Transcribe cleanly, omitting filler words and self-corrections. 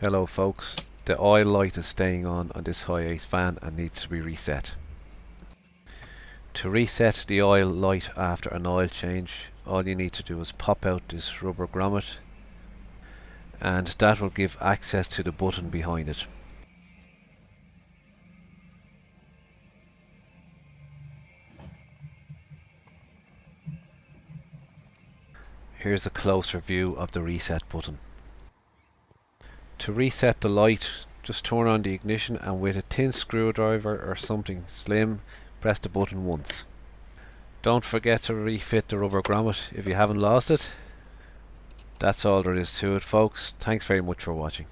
Hello folks, the oil light is staying on this Hiace fan and needs to be reset. To reset the oil light after an oil change, all you need to do is pop out this rubber grommet and that will give access to the button behind it. Here's a closer view of the reset button. To reset the light, just turn on the ignition and with a thin screwdriver or something slim, press the button once. Don't forget to refit the rubber grommet if you haven't lost it. That's all there is to it, folks. Thanks very much for watching.